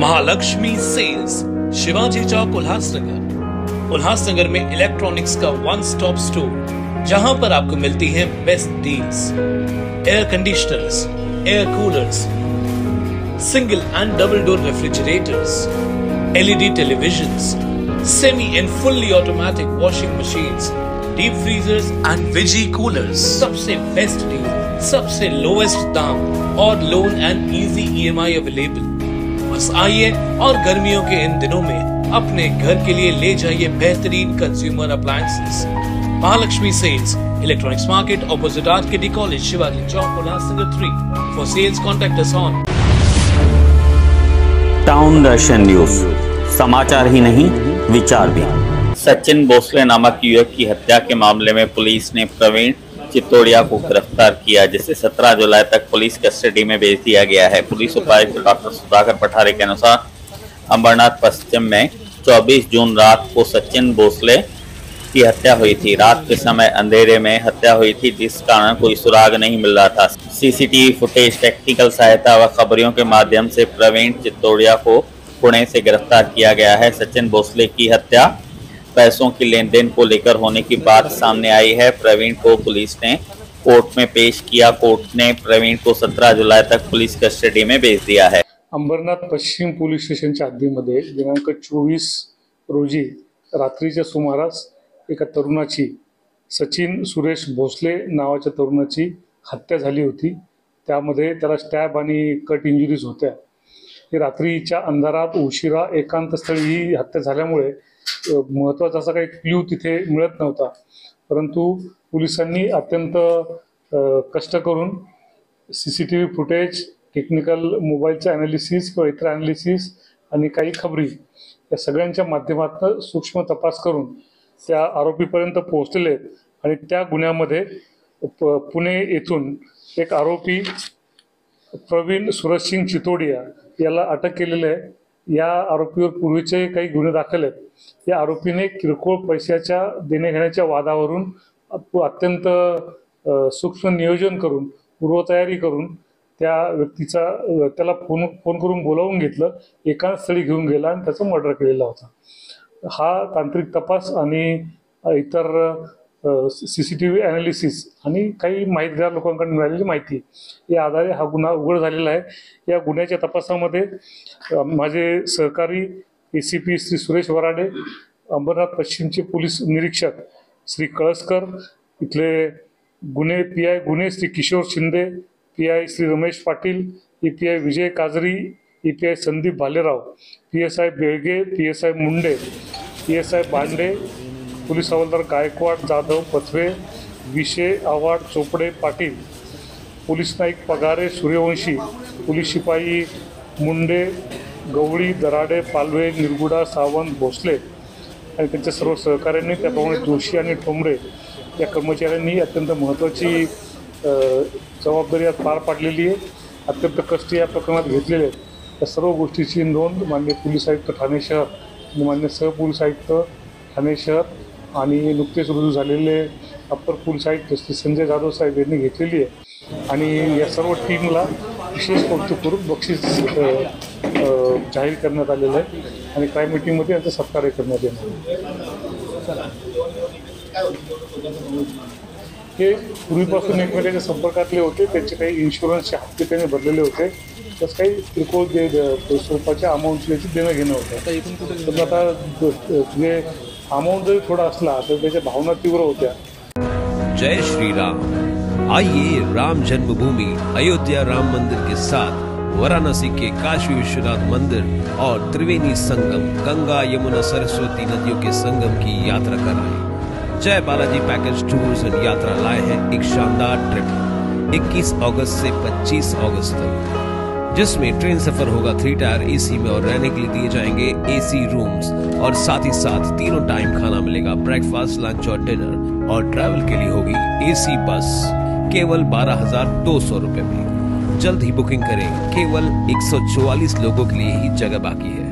Mahalakshmi cells, Shivaji Chowk, Ulhasnagar. Ulhasnagar में electronics का one stop store, जहां पर आपको मिलती है best deals. Air conditioners, air coolers, single and double door refrigerators, LED televisions, semi and fully automatic washing machines, deep freezers and visi coolers. सबसे best deal, सबसे lowest दाम और loan and easy EMI available. बस आइए और गर्मियों के in दिनों में अपने घर के लिए ले जाइए बेहतरीन consumer appliances. Mahalakshmi sales, electronics market, opposite RKD college, Shivaji Chowk, Ulhasnagar 3। For sales contact us on. Town Darshan news, समाचार ही नहीं विचार भी। सचिन भोसले नामक युवक की हत्या के मामले में पुलिस ने प्रवीण चितोड़िया को गिरफ्तार किया, जिसे 17 जुलाई तक पुलिस कस्टडी में भेज दिया गया है। पुलिस उपायुक्त डॉक्टर सुधाकर पठारे के अनुसार अंबरनाथ पश्चिम में 24 जून रात को सचिन भोसले की हत्या हुई थी। रात के समय अंधेरे में हत्या हुई थी, जिस कारण कोई सुराग नहीं मिल रहा था। सीसीटीवी फुटेज, टेक्निकल सहायता व खबरों के माध्यम से प्रवीण चितोड़िया को पुणे से गिरफ्तार किया गया है। सचिन भोसले की हत्या पैसों की लेन देन को लेकर होने की बात सामने आई है। प्रवीण को पुलिस ने कोर्ट में पेश किया। कोर्ट ने प्रवीण को 17 जुलाई तक पुलिस कस्टडी में भेज दिया है। अंबरनाथ पश्चिम पोलीस स्टेशनच्या हद्दीमध्ये दिनांक 24 रोजी रात्रीच्या सुमारास एका तरुणाची, सचिन सुरेश भोसले नावाच्या तरुणाची हत्या झाली होती। त्यामध्ये त्याला स्टॅब आणि कट इंजुरीज होत्या। ही रात्रीच्या अंधारात उशिरा एकांत स्थळी ही हत्या झाल्यामुळे महत्त्वाचा असा काही क्ल्यू तिथे मिळत नव्हता, परंतु पोलिसांनी अत्यंत कष्ट करून सीसीटीव्ही फुटेज, टेक्निकल मोबाईलचं ॲनालिसिस किंवा इतर ॲनालिसिस आणि काही खबरी या सगळ्यांच्या माध्यमातून सूक्ष्म तपास करून त्या आरोपीपर्यंत पोहोचलेले आहेत। आणि त्या गुन्ह्यामध्ये पुणे येथून एक आरोपी प्रवीण सूरजसिंग चितोडिया याला अटक केलेली आहे। या आरोपीवर पूर्वीचे काही गुन्हे दाखल आहेत। या आरोपीने किरकोळ पैशाच्या देण्याघेण्याच्या वादावरून अत्यंत सूक्ष्म नियोजन करून, पूर्वतयारी करून त्या व्यक्तीचा त्याला फोन करून बोलावून घेतलं, एकाच स्थळी घेऊन गेला आणि त्याचा मर्डर केलेला होता। हा तांत्रिक तपास आणि इतर सीसीटीव्ही ॲनालिसिस आणि काही माहितगार लोकांकडून मिळालेली माहिती या आधारे हा गुन्हा उघड झालेला आहे। या गुन्ह्याच्या तपासामध्ये माझे सहकारी ACP श्री सुरेश वराडे, अंबरनाथ पश्चिमचे पोलीस निरीक्षक श्री कळसकर, इथले गुन्हे PI गुन्हे श्री किशोर शिंदे, PI श्री रमेश पाटील, EPI विजय काजरी, EPI Sandeep Bhalerao, PSI Belge, PSI Munde, PSI Bande, police हवालदार गायकवाड, जाधव, पथवे, विशे, आव्हाड, चोपडे, पाटील, पोलीस नाईक पगारे, सूर्यवंशी, पोलीस शिपाई मुंडे, गवळी, दराडे, पालवे, निरगुडा, सावंत, भोसले आणि त्यांच्या सर्व सहकाऱ्यांनी, त्याप्रमाणे जोशी आणि ठोंबरे या कर्मचाऱ्यांनी अत्यंत महत्त्वाची जबाबदारी आज पार पाडलेली आहे। अत्यंत कष्ट या प्रकरणात घेतलेले आहेत। या सर्व गोष्टीची नोंद माननीय पोलीस आयुक्त ठाणे शहर आणि माननीय सहपोलीस आयुक्त ठाणे शहर आणि नुकतेच रुजू झालेले अप्पर पोलीस आयुक्त श्री संजय जाधव साहेब यांनी घेतलेली आहे। आणि या सर्व टीमला विशेष कौतुक करून बक्षीस जाहीर करण्यात आलेलं आहे आणि क्राईम मीटिंगमध्ये यांचा सत्कार करण्यात येणार। हे पूर्वीपासून एकमेकांच्या संपर्कातले होते, त्यांचे काही इन्शुरन्सचे हप्ते त्यांनी भरलेले होते, तसं काही किरकोळ स्वरूपाच्या अमाऊंटची देणं घेणं होतं। पण आता म्हणजे अमाऊंट जरी थोडा असला तर त्याच्या भावना तीव्र होत्या। जय श्री राम। आइए राम जन्मभूमि अयोध्या राम मंदिर के साथ वाराणसी के काशी विश्वनाथ मंदिर और त्रिवेणी संगम, गंगा यमुना सरस्वती नदियों के संगम की यात्रा कराएं। जय बालाजी पैकेज टूर्स एंड यात्रा लाए हैं एक शानदार ट्रिप 21 अगस्त से 25 अगस्त तक, जिसमें ट्रेन सफर होगा 3 टायर AC में और रहने के लिए दिए जाएंगे AC रूम्स और साथ ही साथ तीनों टाइम खाना मिलेगा, ब्रेकफास्ट, लंच और डिनर। और ट्रैवल के लिए होगी AC बस केवल 12,200 रुपए में। जल्द ही बुकिंग करें, केवल 144 लोगों के लिए ही जगह बाकी है।